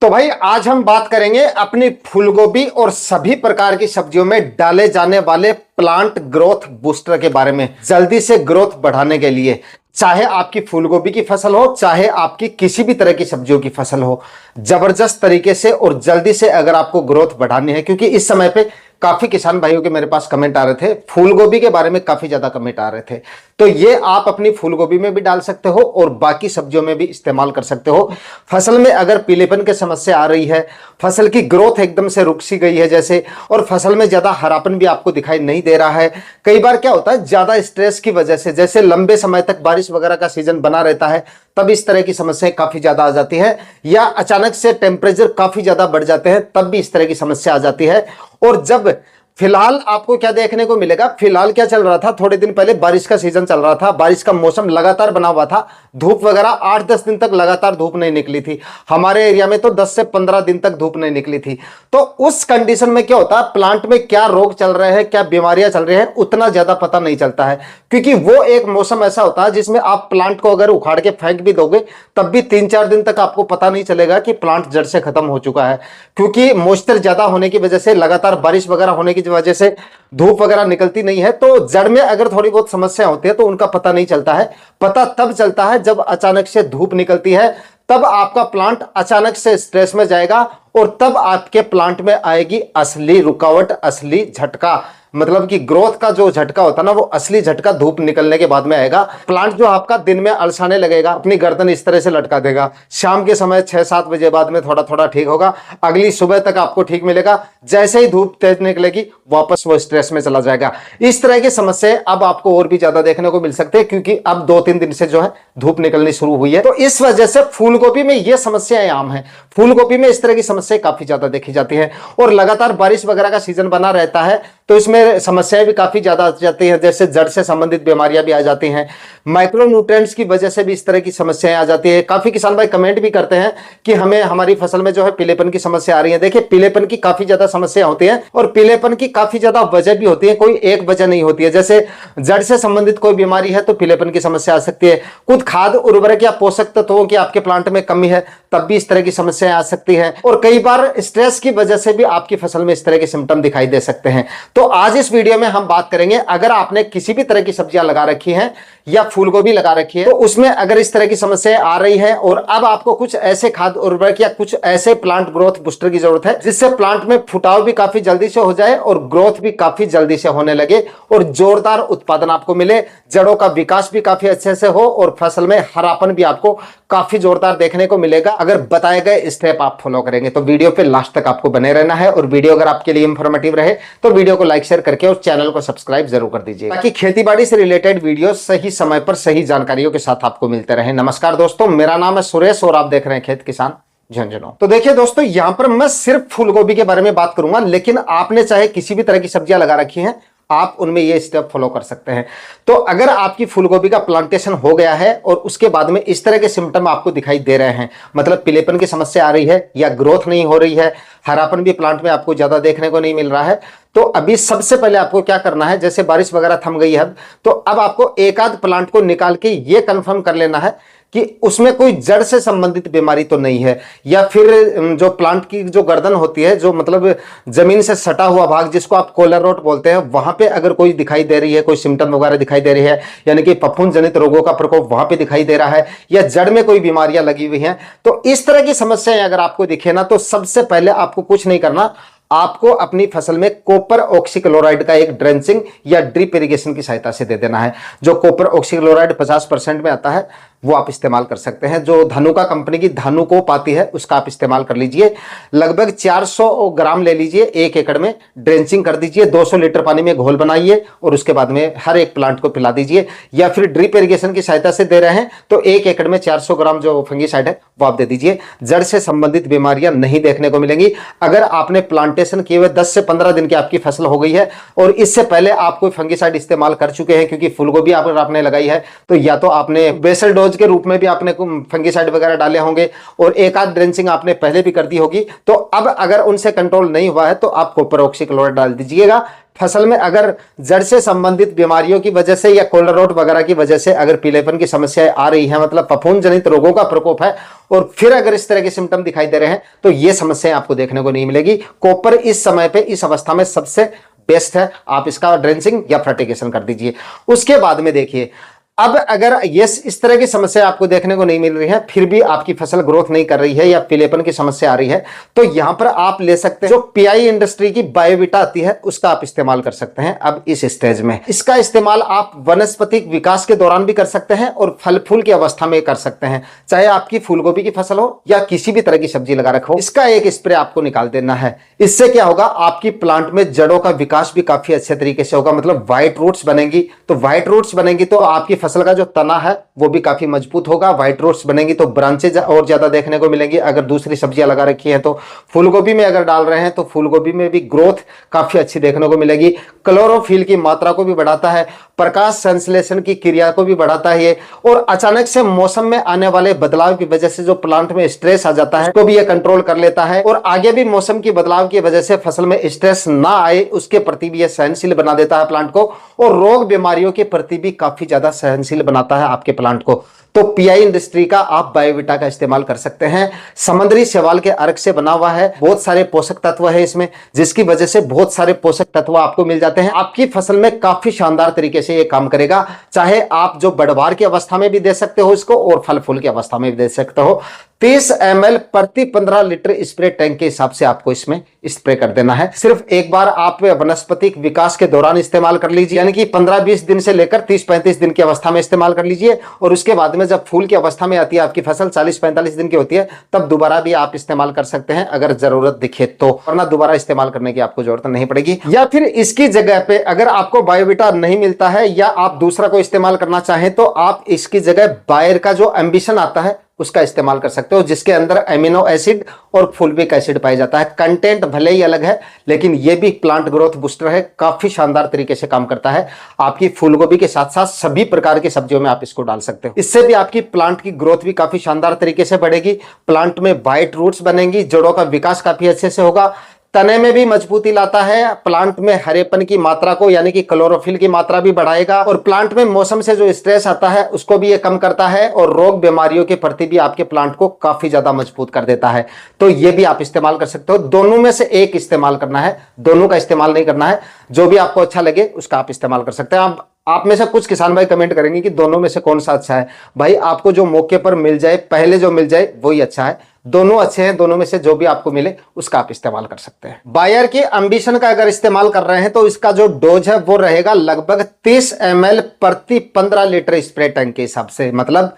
तो भाई आज हम बात करेंगे अपनी फूलगोभी और सभी प्रकार की सब्जियों में डाले जाने वाले प्लांट ग्रोथ बूस्टर के बारे में। जल्दी से ग्रोथ बढ़ाने के लिए, चाहे आपकी फूलगोभी की फसल हो, चाहे आपकी किसी भी तरह की सब्जियों की फसल हो, जबरदस्त तरीके से और जल्दी से अगर आपको ग्रोथ बढ़ानी है, क्योंकि इस समय पे काफी किसान भाइयों के मेरे पास कमेंट आ रहे थे, फूलगोभी के बारे में काफी ज्यादा कमेंट आ रहे थे। तो ये आप अपनी फूलगोभी में भी डाल सकते हो और बाकी सब्जियों में भी इस्तेमाल कर सकते हो। फसल में अगर पीलेपन की समस्या आ रही है, फसल की ग्रोथ एकदम से रुक सी गई है जैसे, और फसल में ज्यादा हरापन भी आपको दिखाई नहीं दे रहा है। कई बार क्या होता है, ज्यादा स्ट्रेस की वजह से, जैसे लंबे समय तक बारिश वगैरह का सीजन बना रहता है, तब इस तरह की समस्याएं काफी ज्यादा आ जाती है, या अचानक से टेम्परेचर काफी ज्यादा बढ़ जाते हैं, तब भी इस तरह की समस्या आ जाती है। और जब फिलहाल आपको क्या देखने को मिलेगा, फिलहाल क्या चल रहा था, थोड़े दिन पहले बारिश का सीजन चल रहा था, बारिश का मौसम लगातार बना हुआ था, धूप वगैरह 8-10 दिन तक लगातार धूप नहीं निकली थी। हमारे एरिया में तो 10 से 15 दिन तक धूप नहीं निकली थी। तो उस कंडीशन में क्या होता है, प्लांट में क्या रोग चल रहे हैं, क्या बीमारियां चल रही हैं, उतना ज्यादा पता नहीं चलता है, क्योंकि वो एक मौसम ऐसा होता है जिसमें आप प्लांट को अगर उखाड़ के फेंक भी दोगे तब भी 3-4 दिन तक आपको पता नहीं चलेगा कि प्लांट जड़ से खत्म हो चुका है, क्योंकि मॉइस्चर ज्यादा होने की वजह से, लगातार बारिश वगैरह होने की वजह से धूप वगैरह निकलती नहीं है। तो जड़ में अगर थोड़ी बहुत समस्या होती है तो उनका पता नहीं चलता है। पता तब चलता है जब अचानक से धूप निकलती है, तब आपका प्लांट अचानक से स्ट्रेस में जाएगा और तब आपके प्लांट में आएगी असली रुकावट, असली झटका। मतलब कि ग्रोथ का जो झटका होता है ना, वो असली झटका धूप निकलने के बाद में आएगा। प्लांट जो आपका दिन में अलसाने लगेगा, अपनी गर्दन इस तरह से लटका देगा, शाम के समय 6-7 बजे बाद में थोड़ा थोड़ा ठीक होगा, अगली सुबह तक आपको ठीक मिलेगा, जैसे ही धूप तेज निकलेगी वापस वो स्ट्रेस में चला जाएगा। इस तरह की समस्या अब आपको और भी ज्यादा देखने को मिल सकते हैं, क्योंकि अब 2-3 दिन से जो है धूप निकलनी शुरू हुई है। तो इस वजह से फूलगोभी में ये समस्याएं आम है। फूलगोभी में इस तरह की समस्या काफी ज्यादा देखी जाती है, और लगातार बारिश वगैरह का सीजन बना रहता है तो इसमें समस्याएं भी काफी ज्यादा आ जाती है, जैसे जड़ से संबंधित बीमारियां भी आ जाती हैं, माइक्रोन्यूट्रिएंट्स की वजह से भी इस तरह की समस्याएं आ जाती है। काफी किसान भाई कमेंट भी करते हैं कि हमें हमारी फसल में जो है पीलेपन की समस्या आ रही है। देखिए, पीलेपन की काफी ज्यादा समस्या होती है और पीलेपन की काफी ज्यादा वजह भी होती है, कोई एक वजह नहीं होती है। जैसे जड़ से संबंधित कोई बीमारी है तो पीलेपन की समस्या आ सकती है, कुछ खाद उर्वरक या पोषक तत्वों की आपके प्लांट में कमी है तब भी इस तरह की समस्याएं आ सकती है, और कई बार स्ट्रेस की वजह से भी आपकी फसल में इस तरह के सिम्टम दिखाई दे सकते हैं। तो आज इस वीडियो में हम बात करेंगे, अगर आपने किसी भी तरह की सब्जियां लगा रखी हैं या फूलगोभी लगा रखी है, तो उसमें अगर इस तरह की समस्याएं आ रही है और अब आपको कुछ ऐसे खाद उर्वरक या कुछ ऐसे प्लांट ग्रोथ बूस्टर की जरूरत है जिससे प्लांट में फुटाव भी काफी जल्दी से हो जाए और ग्रोथ भी काफी जल्दी से होने लगे और जोरदार उत्पादन आपको मिले, जड़ों का विकास भी काफी अच्छे से हो और फसल में हरापन भी आपको काफी जोरदार देखने को मिलेगा, अगर बताए गए स्टेप आप फॉलो करेंगे। तो वीडियो पे लास्ट तक आपको बने रहना है, और वीडियो अगर आपके लिए इंफॉर्मेटिव रहे तो वीडियो को लाइक शेयर करके और चैनल को सब्सक्राइब जरूर कर दीजिए, ताकि खेतीबाड़ी से रिलेटेड वीडियो सही समय पर सही जानकारियों के साथ आपको मिलते रहे। नमस्कार दोस्तों, मेरा नाम है सुरेश और आप देख रहे हैं खेत किसान झुंझुनू। तो देखिए दोस्तों, यहां पर मैं सिर्फ फूलगोभी के बारे में बात करूंगा, लेकिन आपने चाहे किसी भी तरह की सब्जियां लगा रखी हैं, आप उनमें ये स्टेप फॉलो कर सकते हैं। तो अगर आपकी फूलगोभी का प्लांटेशन हो गया है और उसके बाद में इस तरह के सिम्टम आपको दिखाई दे रहे हैं, मतलब पीलेपन की समस्या आ रही है या ग्रोथ नहीं हो रही है, हरापन भी प्लांट में आपको ज्यादा देखने को नहीं मिल रहा है, तो अभी सबसे पहले आपको क्या करना है, जैसे बारिश वगैरह थम गई है तो अब आपको एक आध प्लांट को निकाल के ये कंफर्म कर लेना है कि उसमें कोई जड़ से संबंधित बीमारी तो नहीं है, या फिर जो प्लांट की जो गर्दन होती है, जो मतलब जमीन से सटा हुआ भाग जिसको आप कॉलर रोट बोलते हैं, वहां पे अगर कोई दिखाई दे रही है, कोई सिम्टम वगैरह दिखाई दे रही है, यानी कि फफूंद जनित रोगों का प्रकोप वहां पे दिखाई दे रहा है, या जड़ में कोई बीमारियां लगी हुई हैं, तो इस तरह की समस्याएं अगर आपको दिखे ना, तो सबसे पहले आपको कुछ नहीं करना, आपको अपनी फसल में कॉपर ऑक्सीक्लोराइड का एक ड्रेंचिंग या ड्रिप इरिगेशन की सहायता से दे देना है। जो कॉपर ऑक्सीक्लोराइड 50% में आता है वो आप इस्तेमाल कर सकते हैं। जो धानुका कंपनी की धानुकोप आती है उसका आप इस्तेमाल कर लीजिए। लगभग 400 ग्राम ले लीजिए, 1 एकड़ में ड्रेंचिंग कर दीजिए, 200 लीटर पानी में घोल बनाइए और उसके बाद में हर एक प्लांट को पिला दीजिए। या फिर ड्रिप इरिगेशन की सहायता से दे रहे हैं तो 1 एकड़ में 400 ग्राम जो फंगीसाइड है वो आप दे दीजिए। जड़ से संबंधित बीमारियां नहीं देखने को मिलेंगी। अगर आपने प्लांटेशन किए हुए 10 से 15 दिन की आपकी फसल हो गई है और इससे पहले आप कोई फंगीसाइड इस्तेमाल कर चुके हैं, क्योंकि फूलगोभी अगर आपने लगाई है तो या तो आपने बेसल डोज के रूप में भी आपने फंगीसाइड वगैरह डाले होंगे और एक आध ड्रेंचिंग आपने पहले भी कर दी होगी, तो अब अगर उनसे कंट्रोल नहीं हुआ है तो आप कॉपर ऑक्सीक्लोराइड डाल दीजिएगा। फसल में अगर जड़ से संबंधित बीमारियों की वजह से या कोल्ड रोट वगैरह की वजह से अगर पीलेपन की समस्याएं आ रही है, मतलब फफूंद जनित रोगों का प्रकोप है, और फिर अगर इस तरह के सिम्टम दिखाई दे रहे हैं तो ये समस्याएं आपको देखने को नहीं मिलेगी। कॉपर इस समय पे इस अवस्था में सबसे बेस्ट है, आप इसका ड्रेंचिंग या फर्टिगेशन कर दीजिए। उसके बाद में देखिए, अब अगर ये इस तरह की समस्या आपको देखने को नहीं मिल रही है, फिर भी आपकी फसल ग्रोथ नहीं कर रही है या पीलेपन की समस्या आ रही है, तो यहां पर आप ले सकते हैं जो पीआई इंडस्ट्री की बायोविटा आती है उसका आप इस्तेमाल कर सकते हैं। अब इस स्टेज में इसका इस्तेमाल आप वनस्पतिक विकास के दौरान भी कर सकते हैं और फल फूल की अवस्था में कर सकते हैं, चाहे आपकी फूलगोभी की फसल हो या किसी भी तरह की सब्जी लगा रखो। इसका एक स्प्रे आपको निकाल देना है। इससे क्या होगा, आपकी प्लांट में जड़ों का विकास भी काफी अच्छे तरीके से होगा, मतलब व्हाइट रूट्स बनेंगी। तो व्हाइट रूट्स बनेंगी तो आपकी फसल का जो तना है वो भी काफी मजबूत होगा। व्हाइट रूट्स बनेंगी तो ब्रांचेज और ज्यादा देखने को मिलेंगी। अगर दूसरी सब्जियां लगा रखी हैं तो फूलगोभी में अगर डाल रहे हैं तो फूलगोभी में भी ग्रोथ काफी अच्छी देखने को मिलेगी। क्लोरोफिल की मात्रा को भी बढ़ाता है, प्रकाश संश्लेषण की क्रिया को भी बढ़ाता है ये, और अचानक से मौसम में आने वाले बदलाव की वजह से जो प्लांट में स्ट्रेस आ जाता है उसको भी ये कंट्रोल कर लेता है, और आगे भी मौसम की बदलाव की वजह से फसल में स्ट्रेस ना आए उसके प्रति भी ये सहनशील बना देता है प्लांट को, और रोग बीमारियों के प्रति भी काफी ज्यादा सहनशील बनाता है आपके प्लांट को। तो पीआई इंडस्ट्री का आप बायोविटा का इस्तेमाल कर सकते हैं। समुद्री शैवाल के अर्क से बना हुआ है, बहुत सारे पोषक तत्व है इसमें, जिसकी वजह से बहुत सारे पोषक तत्व आपको मिल जाते हैं। आपकी फसल में काफी शानदार तरीके से ये काम करेगा। चाहे आप जो बढ़वार की अवस्था में भी दे सकते हो इसको और फल फूल की अवस्था में भी दे सकते हो। 30 ml प्रति 15 लीटर स्प्रे टैंक के हिसाब से आपको इसमें स्प्रे कर देना है। सिर्फ एक बार आप वनस्पतिक विकास के दौरान इस्तेमाल कर लीजिए, यानी कि 15-20 दिन से लेकर 30-35 दिन की अवस्था में इस्तेमाल कर लीजिए, और उसके बाद में जब फूल की अवस्था में आती है आपकी फसल 40-45 दिन की होती है तब दोबारा भी आप इस्तेमाल कर सकते हैं अगर जरूरत दिखे तो, वरना दोबारा इस्तेमाल करने की आपको जरूरत नहीं पड़ेगी। या फिर इसकी जगह पे अगर आपको बायोविटा नहीं मिलता है या आप दूसरा को इस्तेमाल करना चाहें तो आप इसकी जगह बायर का जो एम्बिशन आता है उसका इस्तेमाल कर सकते हो, जिसके अंदर एमिनो एसिड और फुल्विक एसिड पाया जाता है। कंटेंट भले ही अलग है लेकिन यह भी प्लांट ग्रोथ बूस्टर है, काफी शानदार तरीके से काम करता है। आपकी फूलगोभी के साथ साथ सभी प्रकार की सब्जियों में आप इसको डाल सकते हो। इससे भी आपकी प्लांट की ग्रोथ भी काफी शानदार तरीके से बढ़ेगी, प्लांट में व्हाइट रूट्स बनेंगी, जड़ों का विकास काफी अच्छे से होगा, तने में भी मजबूती लाता है, प्लांट में हरेपन की मात्रा को यानी कि क्लोरोफिल की मात्रा भी बढ़ाएगा, और प्लांट में मौसम से जो स्ट्रेस आता है उसको भी ये कम करता है, और रोग बीमारियों के प्रति भी आपके प्लांट को काफी ज्यादा मजबूत कर देता है। तो ये भी आप इस्तेमाल कर सकते हो। दोनों में से एक इस्तेमाल करना है, दोनों का इस्तेमाल नहीं करना है। जो भी आपको अच्छा लगे उसका आप इस्तेमाल कर सकते हैं। आप में से कुछ किसान भाई कमेंट करेंगे कि दोनों में से कौन सा अच्छा है। भाई आपको जो मौके पर मिल जाए, पहले जो मिल जाए वही अच्छा है। दोनों अच्छे हैं, दोनों में से जो भी आपको मिले उसका आप इस्तेमाल कर सकते हैं। बायर की एम्बिशन का अगर इस्तेमाल कर रहे हैं तो इसका जो डोज है वो रहेगा लगभग 30 ml प्रति 15 लीटर स्प्रे टैंक के हिसाब से, मतलब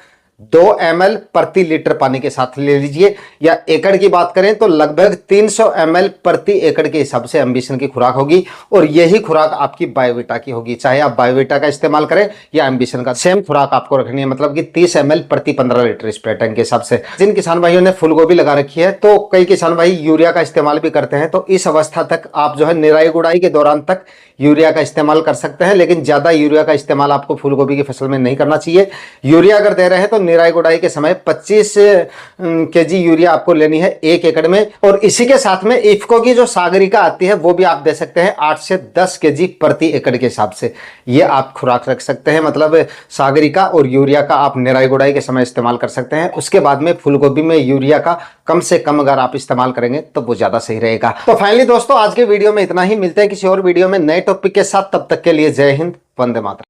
2 ml प्रति लीटर पानी के साथ ले लीजिए। या एकड़ की बात करें तो लगभग 300 ml प्रति एकड़ के हिसाब से एम्बिशन की खुराक होगी, और यही खुराक आपकी बायोविटा की होगी। चाहे आप बायोविटा का इस्तेमाल करें या एम्बिशन का, सेम खुराक आपको रखनी है, मतलब कि 30 ml प्रति 15 लीटर स्प्रे टैंक के हिसाब से। जिन किसान भाइयों ने फूलगोभी लगा रखी है तो कई किसान भाई यूरिया का इस्तेमाल भी करते हैं, तो इस अवस्था तक आप जो है निराई गुड़ाई के दौरान तक यूरिया का इस्तेमाल कर सकते हैं, लेकिन ज्यादा यूरिया का इस्तेमाल आपको फूलगोभी की फसल में नहीं करना चाहिए। यूरिया अगर दे रहे हैं तो निराई गुड़ाई के समय 25 केजी यूरिया आपको लेनी है 1 एकड़ में, और इसी के साथ में इफ्को की जो सागरिका आती है वो भी आप दे सकते हैं 8 से 10 केजी प्रति एकड़ के हिसाब से। ये आप खुराक रख सकते हैं, मतलब सागरिका और यूरिया का आप निराई गुड़ाई के समय इस्तेमाल कर सकते हैं। उसके बाद में फूलगोभी में यूरिया का कम से कम अगर आप इस्तेमाल करेंगे तो वो ज्यादा सही रहेगा। तो फाइनली दोस्तों आज के वीडियो में इतना ही, मिलते हैं किसी और वीडियो में नए टॉपिक के साथ। तब तक के लिए जय हिंद, वंदे मातरम।